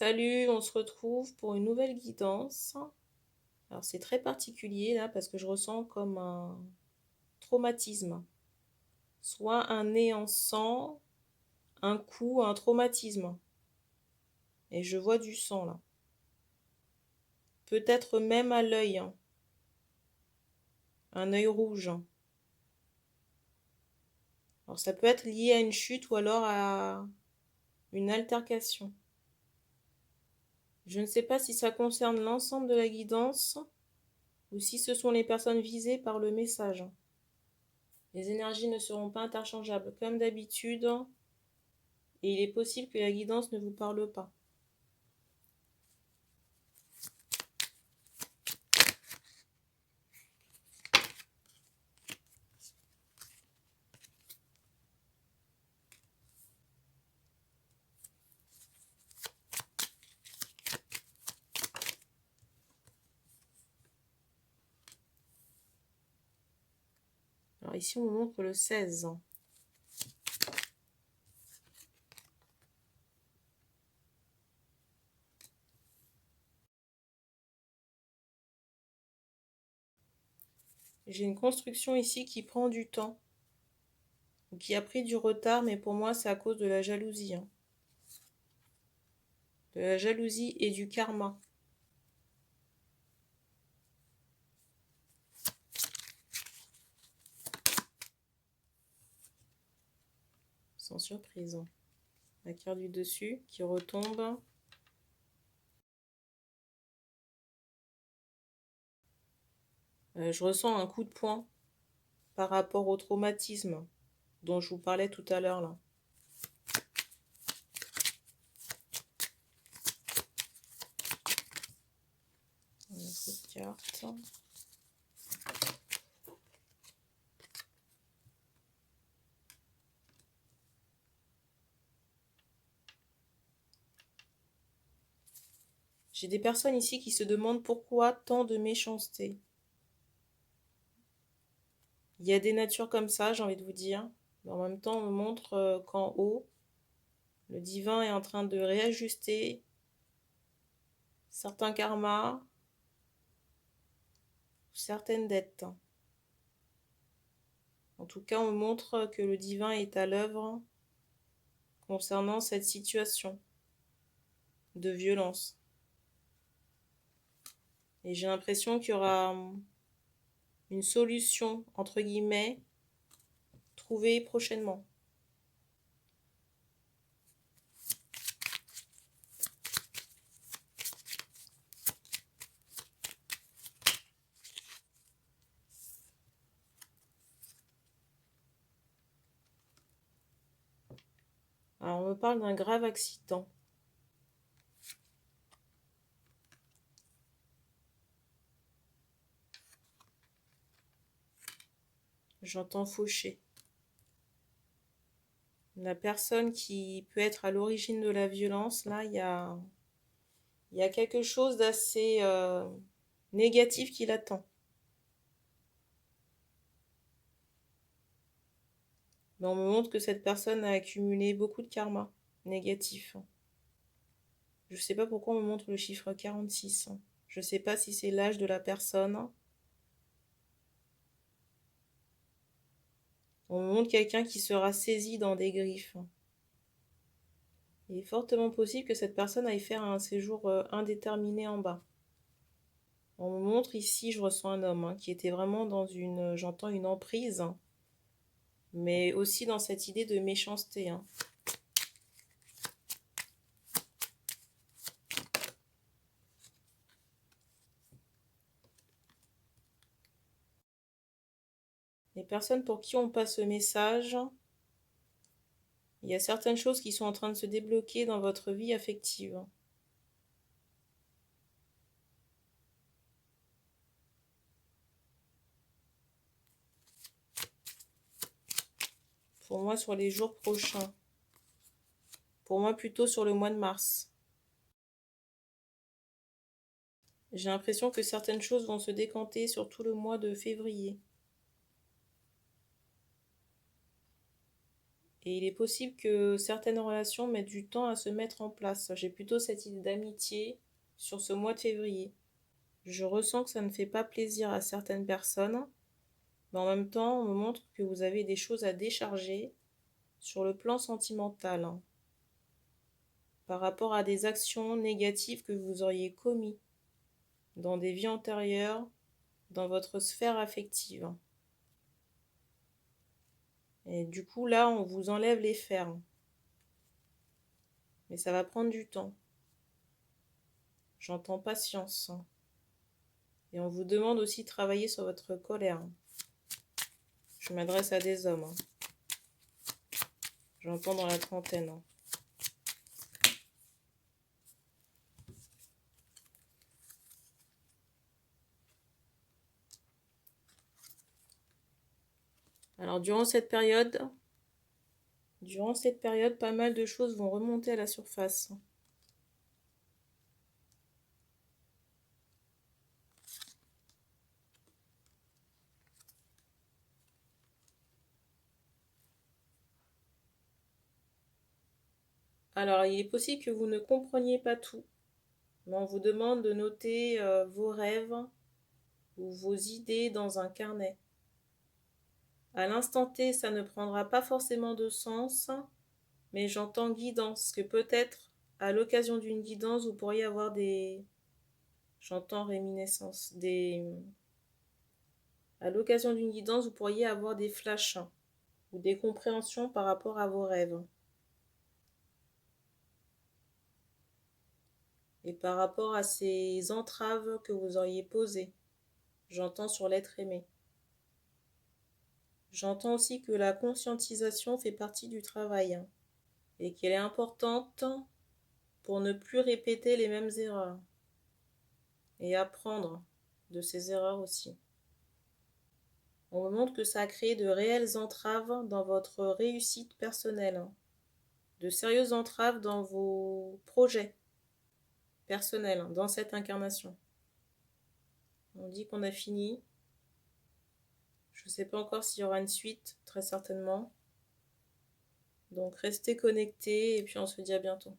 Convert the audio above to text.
Salut, on se retrouve pour une nouvelle guidance. Alors c'est très particulier là parce que je ressens comme un traumatisme, soit un nez en sang, un coup, un traumatisme. Et je vois du sang là. Peut-être même à l'œil, un œil rouge. Alors ça peut être lié à une chute ou alors à une altercation. Je ne sais pas si ça concerne l'ensemble de la guidance ou si ce sont les personnes visées par le message. Les énergies ne seront pas interchangeables comme d'habitude et il est possible que la guidance ne vous parle pas. Alors ici on me montre le 16. J'ai une construction ici qui prend du temps, ou qui a pris du retard, mais pour moi c'est à cause de la jalousie. De la jalousie et du karma. Sans surprise. La carte du dessus qui retombe. Je ressens un coup de poing par rapport au traumatisme dont je vous parlais tout à l'heure là. Une autre carte. J'ai des personnes ici qui se demandent pourquoi tant de méchanceté. Il y a des natures comme ça, j'ai envie de vous dire. Mais en même temps, on me montre qu'en haut, le divin est en train de réajuster certains karmas, certaines dettes. En tout cas, on me montre que le divin est à l'œuvre concernant cette situation de violence. Et j'ai l'impression qu'il y aura une solution, entre guillemets, trouvée prochainement. Alors, on me parle d'un grave accident. J'entends faucher. La personne qui peut être à l'origine de la violence, là, il y a quelque chose d'assez négatif qui l'attend. Mais on me montre que cette personne a accumulé beaucoup de karma négatif. Je ne sais pas pourquoi on me montre le chiffre 46. Je ne sais pas si c'est l'âge de la personne. On me montre quelqu'un qui sera saisi dans des griffes. Il est fortement possible que cette personne aille faire un séjour indéterminé en bas. On me montre ici, je ressens un homme qui était vraiment dans une, j'entends une emprise, mais aussi dans cette idée de méchanceté. Les personnes pour qui on passe ce message, il y a certaines choses qui sont en train de se débloquer dans votre vie affective. Pour moi, sur les jours prochains. Pour moi, plutôt sur le mois de mars. J'ai l'impression que certaines choses vont se décanter sur tout le mois de février. Et il est possible que certaines relations mettent du temps à se mettre en place. J'ai plutôt cette idée d'amitié sur ce mois de février. Je ressens que ça ne fait pas plaisir à certaines personnes, mais en même temps, on me montre que vous avez des choses à décharger sur le plan sentimental, hein, par rapport à des actions négatives que vous auriez commises dans des vies antérieures, dans votre sphère affective. Et du coup, là, on vous enlève les fers. Mais ça va prendre du temps. J'entends patience. Et on vous demande aussi de travailler sur votre colère. Je m'adresse à des hommes. J'entends dans la trentaine. Alors, durant cette période, pas mal de choses vont remonter à la surface. Alors, il est possible que vous ne compreniez pas tout, mais on vous demande de noter vos rêves ou vos idées dans un carnet. À l'instant T, ça ne prendra pas forcément de sens, mais j'entends guidance, que peut-être, à l'occasion d'une guidance, vous pourriez avoir des... J'entends réminiscence, des... À l'occasion d'une guidance, vous pourriez avoir des flashs ou des compréhensions par rapport à vos rêves. Et par rapport à ces entraves que vous auriez posées, j'entends sur l'être aimé. J'entends aussi que la conscientisation fait partie du travail et qu'elle est importante pour ne plus répéter les mêmes erreurs et apprendre de ces erreurs aussi. On me montre que ça a créé de réelles entraves dans votre réussite personnelle, de sérieuses entraves dans vos projets personnels, dans cette incarnation. On dit qu'on a fini. Je ne sais pas encore s'il y aura une suite, très certainement. Donc restez connectés et puis on se dit à bientôt.